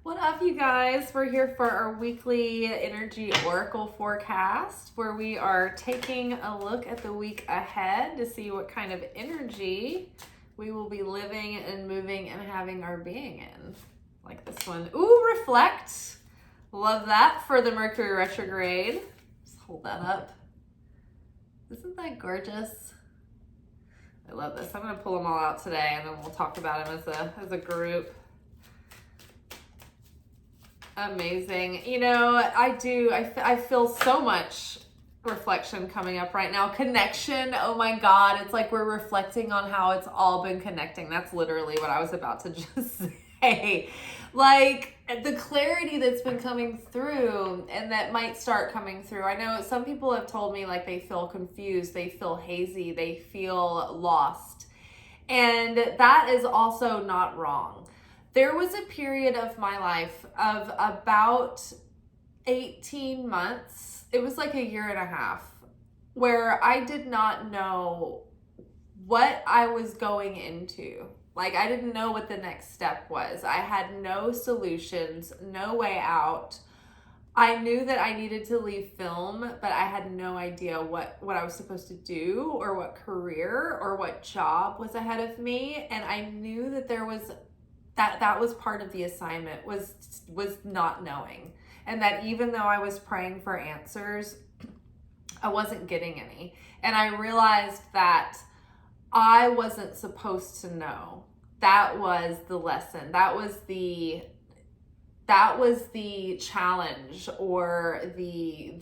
What up, you guys? We're here for our weekly energy oracle forecast where we are taking a look at the week ahead to see what kind of energy we will be living and moving and having our being in. Like this one. Ooh, reflect. Love that for the Mercury retrograde. Just hold that up. Isn't that gorgeous? I love this. I'm going to pull them all out today and then we'll talk about them as a group. Amazing. You know, I feel so much reflection coming up right now. Connection. Oh my God. It's like we're reflecting on how it's all been connecting. That's literally what I was about to just say. Like the clarity that's been coming through and that might start coming through. I know some people have told me like they feel confused, they feel hazy, they feel lost. And that is also not wrong. There was a period of my life of about 18 months, it was like a year and a half, where I did not know what I was going into. Like, I didn't know what the next step was. I had no solutions, no way out. I knew that I needed to leave film, but I had no idea what I was supposed to do or what career or what job was ahead of me. And I knew that there was that was part of the assignment was not knowing. And that even though I was praying for answers, I wasn't getting any. And I realized that I wasn't supposed to know. That was the lesson. That was the challenge or the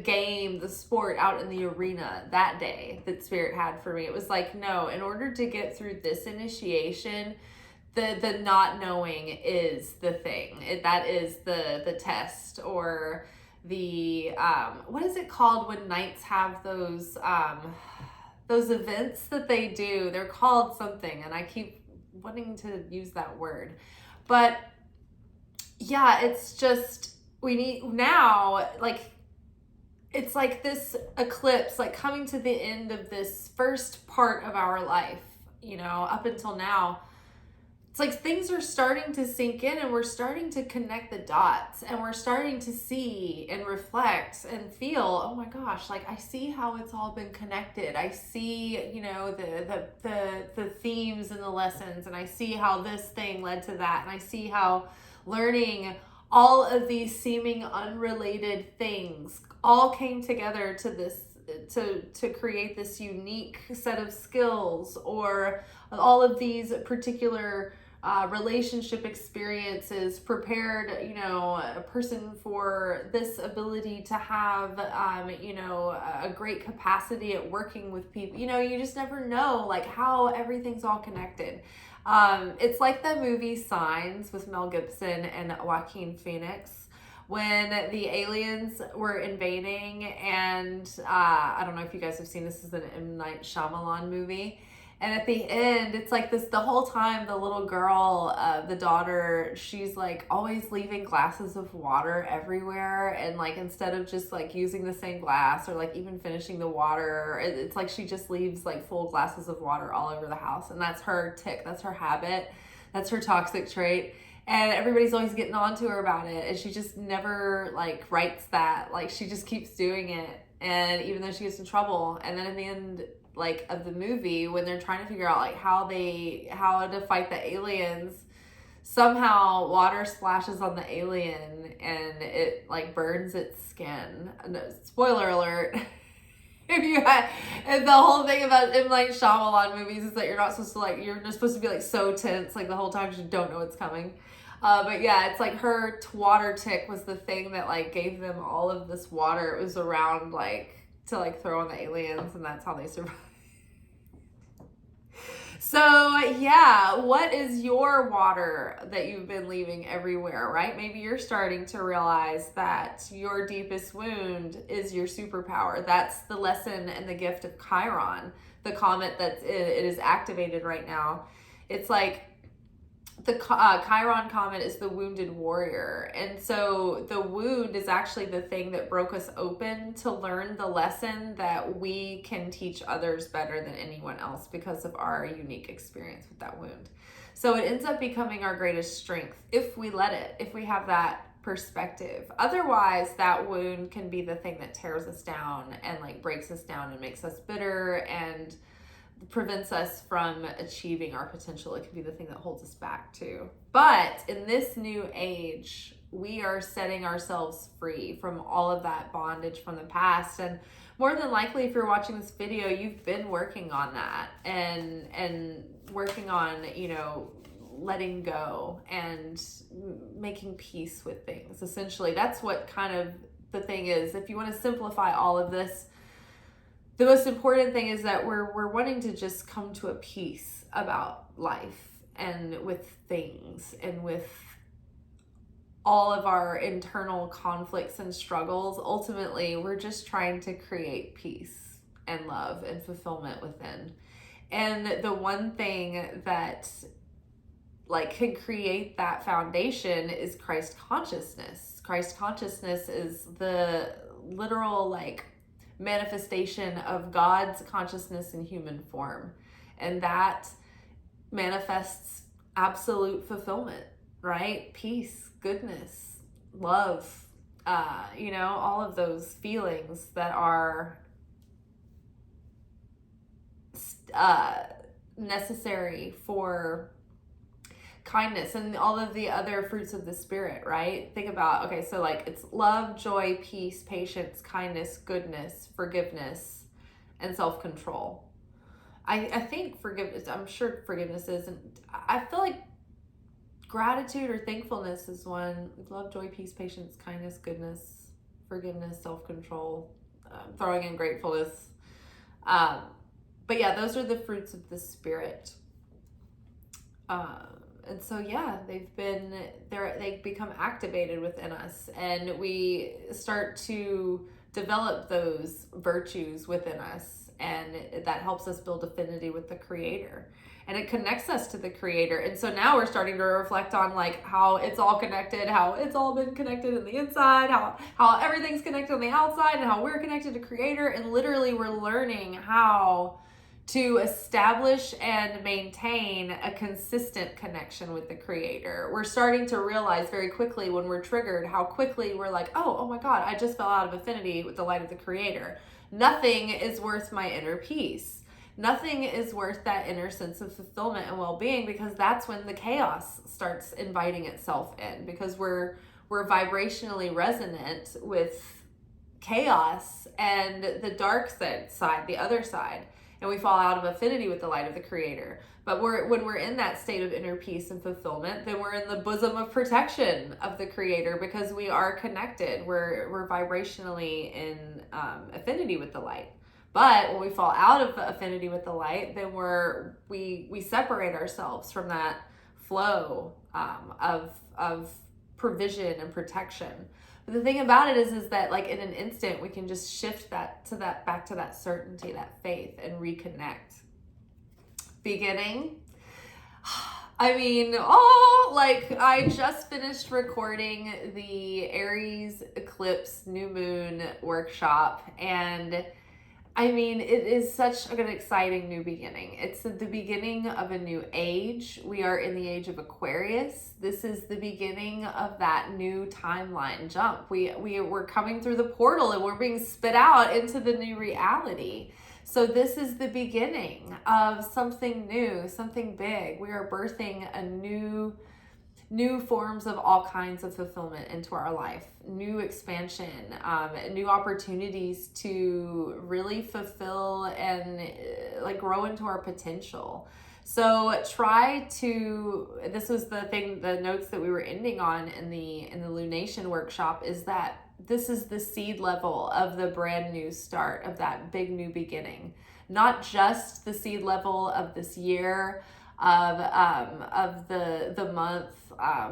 game, the sport out in the arena that day that Spirit had for me. It was like, no, in order to get through this initiation, the not knowing is the thing. That is the test, or the what is it called when knights have those events that they do? They're called something, and I keep wanting to use that word. But yeah, it's just, we need now, like, it's like this eclipse, like coming to the end of this first part of our life, you know, up until now. It's like things are starting to sink in and we're starting to connect the dots and we're starting to see and reflect and feel, oh my gosh, like I see how it's all been connected. I see, you know, the themes and the lessons, and I see how this thing led to that. And I see how learning all of these seeming unrelated things all came together to this to create this unique set of skills, or all of these particular relationship experiences prepared, you know, a person for this ability to have, you know, a great capacity at working with people. You know, you just never know like how everything's all connected. It's like the movie Signs with Mel Gibson and Joaquin Phoenix, when the aliens were invading, and I don't know if you guys have seen this, is an M. Night Shyamalan movie. And at the end, it's like this, the whole time, the little girl, the daughter, she's like always leaving glasses of water everywhere. And like, instead of just like using the same glass or like even finishing the water, it's like she just leaves like full glasses of water all over the house. And that's her tick, that's her habit, that's her toxic trait. And everybody's always getting on to her about it. And she just never like rights that. Like she just keeps doing it. And even though she gets in trouble. And then in the end, like, of the movie, when they're trying to figure out like how to fight the aliens, somehow water splashes on the alien and it like burns its skin. No, spoiler alert. If the whole thing about M. Night Shyamalan movies is that you're not supposed to like, you're just supposed to be like so tense like the whole time, you don't know what's coming. But yeah, it's like her water tick was the thing that like gave them all of this water. It was around like to like throw on the aliens, and that's how they survived. So yeah, what is your water that you've been leaving everywhere, right? Maybe you're starting to realize that your deepest wound is your superpower. That's the lesson and the gift of Chiron, the comet that it is activated right now. It's like the Chiron comet is the wounded warrior. And so the wound is actually the thing that broke us open to learn the lesson that we can teach others better than anyone else because of our unique experience with that wound. So it ends up becoming our greatest strength if we let it, if we have that perspective. Otherwise, that wound can be the thing that tears us down and like breaks us down and makes us bitter and prevents us from achieving our potential. It can be the thing that holds us back too. But in this new age, we are setting ourselves free from all of that bondage from the past. And more than likely, if you're watching this video, you've been working on that and working on, you know, letting go and making peace with things. Essentially, that's what kind of the thing is. If you want to simplify all of this, the most important thing is that we're wanting to just come to a peace about life and with things and with all of our internal conflicts and struggles. Ultimately, we're just trying to create peace and love and fulfillment within. And the one thing that like can create that foundation is Christ consciousness. Christ consciousness is the literal like manifestation of God's consciousness in human form. And that manifests absolute fulfillment, right? Peace, goodness, love, you know, all of those feelings that are necessary for kindness and all of the other fruits of the spirit, right? Think about, okay, so like it's love, joy, peace, patience, kindness, goodness, forgiveness, and self-control. I think forgiveness, I'm sure forgiveness is, and I feel like gratitude or thankfulness is one. Love, joy, peace, patience, kindness, goodness, forgiveness, self-control, throwing in gratefulness. But yeah, those are the fruits of the spirit. And so, yeah, they become activated within us, and we start to develop those virtues within us, and that helps us build affinity with the Creator, and it connects us to the Creator. And so now we're starting to reflect on like how it's all connected, how it's all been connected in the inside, how everything's connected on the outside, and how we're connected to Creator. And literally we're learning how to establish and maintain a consistent connection with the Creator. We're starting to realize very quickly when we're triggered how quickly we're like, oh my God, I just fell out of affinity with the light of the Creator. Nothing is worth my inner peace. Nothing is worth that inner sense of fulfillment and well-being, because that's when the chaos starts inviting itself in, because we're vibrationally resonant with chaos and the dark side, the other side. And we fall out of affinity with the light of the Creator. But when we're in that state of inner peace and fulfillment, then we're in the bosom of protection of the Creator, because we are connected. We're vibrationally in affinity with the light. But when we fall out of affinity with the light, then we separate ourselves from that flow of provision and protection. But the thing about it is that like in an instant, we can just shift back to that certainty, that faith, and reconnect. Beginning. I mean, like I just finished recording the Aries eclipse new moon workshop, and I mean, it is such an exciting new beginning. It's the beginning of a new age. We are in the age of Aquarius. This is the beginning of that new timeline jump. We're coming through the portal and we're being spit out into the new reality. So this is the beginning of something new, something big. We are birthing a new forms of all kinds of fulfillment into our life, new expansion, new opportunities to really fulfill and like grow into our potential. So this was the notes that we were ending on in the lunation workshop, is that this is the seed level of the brand new start of that big new beginning, not just the seed level of this year, of the month,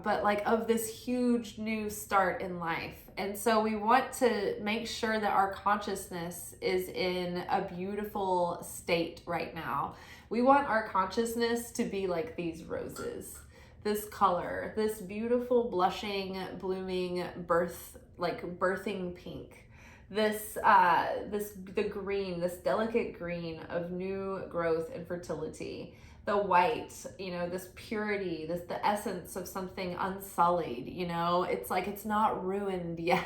but like of this huge new start in life. And so we want to make sure that our consciousness is in a beautiful state right now. We want our consciousness to be like these roses, this color, this beautiful blushing, blooming birthing pink, the green, this delicate green of new growth and fertility. the white, you know, this purity, the essence of something unsullied, you know, it's like it's not ruined yet.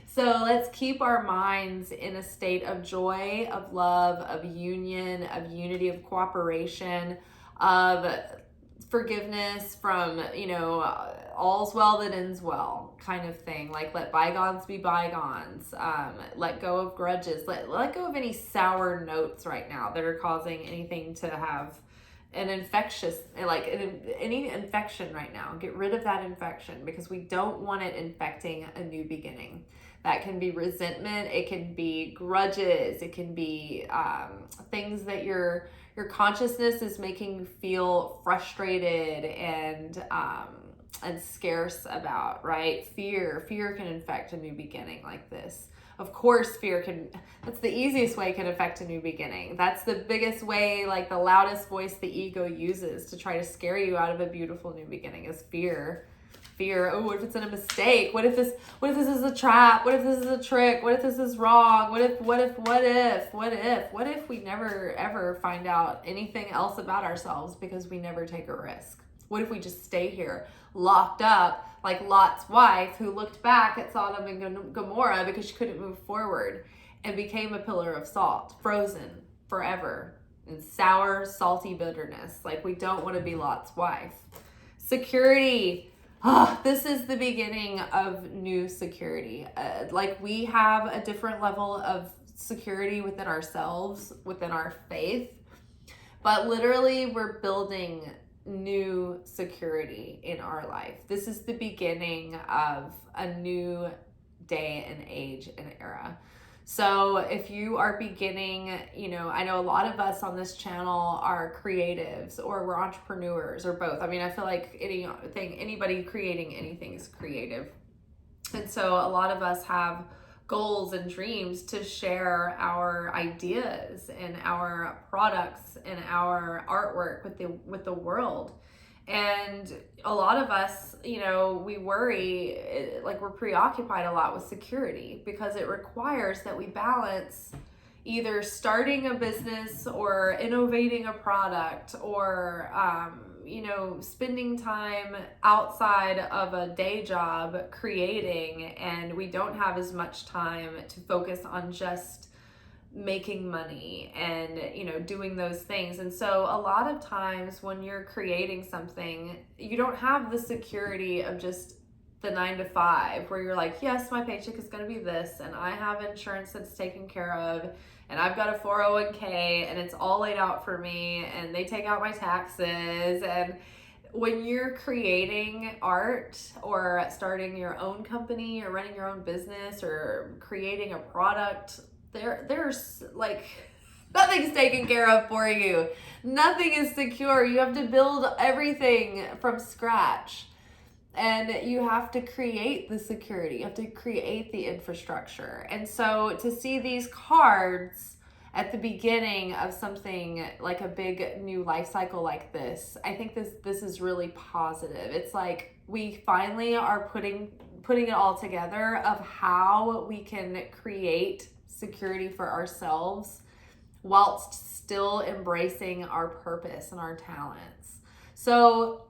So let's keep our minds in a state of joy, of love, of union, of unity, of cooperation, of forgiveness, from, you know, all's well that ends well kind of thing. Like, let bygones be bygones. Let go of grudges. Let go of any sour notes right now that are causing anything to have an infectious, like any infection right now. Get rid of that infection, because we don't want it infecting a new beginning. That can be resentment, it can be grudges, it can be things that your consciousness is making you feel frustrated and scarce about, right? Fear can infect a new beginning like this. Of course, fear can, that's the easiest way it can affect a new beginning. That's the biggest way, like the loudest voice the ego uses to try to scare you out of a beautiful new beginning is fear. Fear. Oh, what if it's a mistake? What if this is a trap? What if this is a trick? What if this is wrong? What if we never ever find out anything else about ourselves because we never take a risk? What if we just stay here locked up like Lot's wife, who looked back at Sodom and Gomorrah because she couldn't move forward and became a pillar of salt, frozen forever in sour, salty bitterness? Like, we don't want to be Lot's wife. Security. This is the beginning of new security. Like, we have a different level of security within ourselves, within our faith, but literally we're building new security in our life. This is the beginning of a new day and age and era. So if you are beginning, you know, I know a lot of us on this channel are creatives, or we're entrepreneurs, or both. I mean, I feel like anybody creating anything is creative. And so a lot of us have goals and dreams to share our ideas and our products and our artwork with the world. And a lot of us, you know, we worry, like we're preoccupied a lot with security, because it requires that we balance either starting a business or innovating a product, or, you know, spending time outside of a day job creating, and we don't have as much time to focus on just making money and, you know, doing those things. And so a lot of times when you're creating something, you don't have the security of just the 9 to 5, where you're like, yes, my paycheck is going to be this, and I have insurance that's taken care of, and I've got a 401k, and it's all laid out for me, and they take out my taxes. And when you're creating art, or starting your own company, or running your own business, or creating a product, there's like nothing's taken care of for you. Nothing is secure. You have to build everything from scratch, and you have to create the security. You have to create the infrastructure. And so to see these cards at the beginning of something like a big new life cycle like this, I think this is really positive. It's like we finally are putting it all together of how we can create security for ourselves whilst still embracing our purpose and our talents. So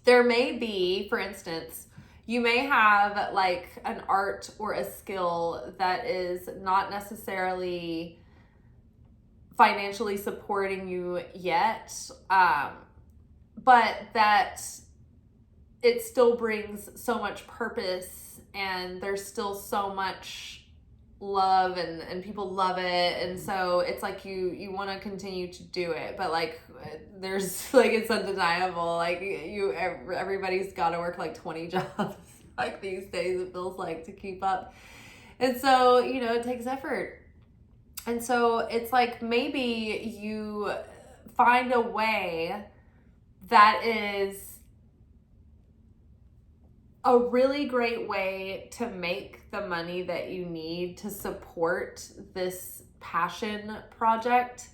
there may be, for instance, you may have like an art or a skill that is not necessarily financially supporting you yet, but that it still brings so much purpose, and there's still so much love, and people love it, and so it's like you want to continue to do it, but like there's like, it's undeniable, like everybody's got to work like 20 jobs like these days, it feels like, to keep up. And so, you know, it takes effort. And so it's like, maybe you find a way that is a really great way to make the money that you need to support this passion project,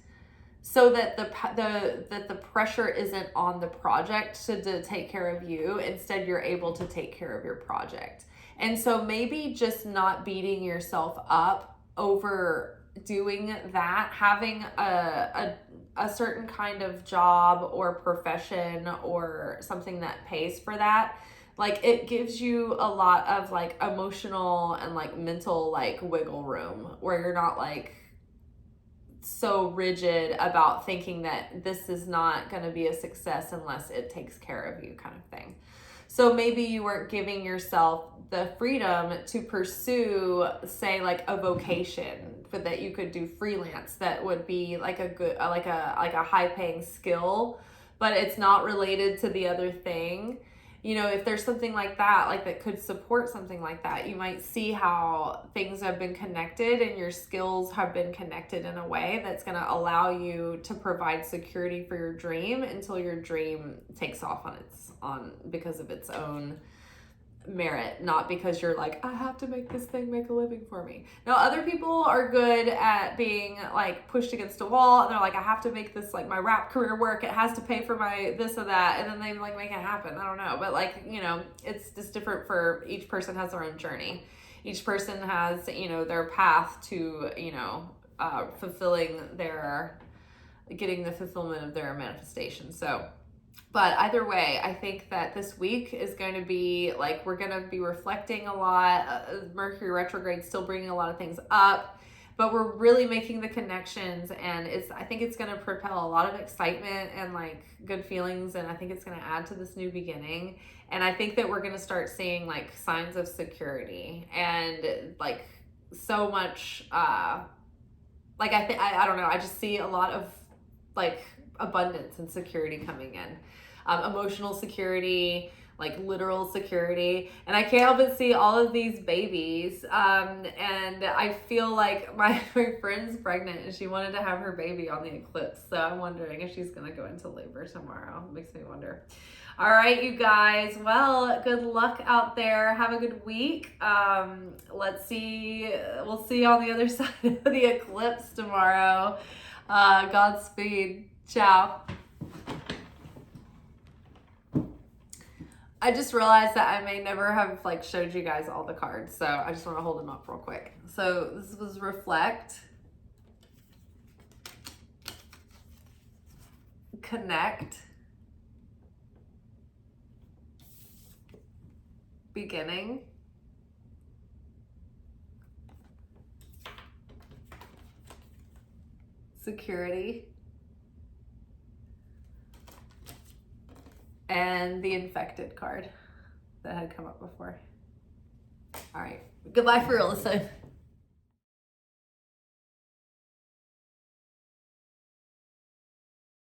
so that the pressure isn't on the project to take care of you. Instead, you're able to take care of your project. And so maybe just not beating yourself up over doing that, having a a certain kind of job or profession or something that pays for that, like it gives you a lot of like emotional and like mental like wiggle room where you're not like so rigid about thinking that this is not going to be a success unless it takes care of you, kind of thing. So maybe you weren't giving yourself the freedom to pursue, say, like a vocation for that you could do freelance that would be like a good, like a high paying skill, but it's not related to the other thing. You know, if there's something like that, like that could support something like that, you might see how things have been connected and your skills have been connected in a way that's going to allow you to provide security for your dream until your dream takes off on because of its own merit, not because you're like, I have to make this thing make a living for me. Now, other people are good at being like pushed against a wall and they're like, I have to make this like my rap career work. It has to pay for my this or that. And then they like make it happen. I don't know. But like, you know, it's just different for each person has their own journey. Each person has, you know, their path to, you know, getting the fulfillment of their manifestation. So, but either way, I think that this week is going to be like, we're going to be reflecting a lot. Mercury retrograde still bringing a lot of things up, but we're really making the connections, and I think it's going to propel a lot of excitement and like good feelings. And I think it's going to add to this new beginning. And I think that we're going to start seeing like signs of security and like so much, like I don't know. I just see a lot of like abundance and security coming in. Emotional security, like literal security. And I can't help but see all of these babies. And I feel like my friend's pregnant and she wanted to have her baby on the eclipse. So I'm wondering if she's going to go into labor tomorrow. It makes me wonder. All right, you guys. Well, good luck out there. Have a good week. Let's see. We'll see you on the other side of the eclipse tomorrow. Godspeed. Ciao. I just realized that I may never have like showed you guys all the cards, so I just want to hold them up real quick. So this was reflect, connect, beginning, security, and the infected card that had come up before. All right. Goodbye for real estate.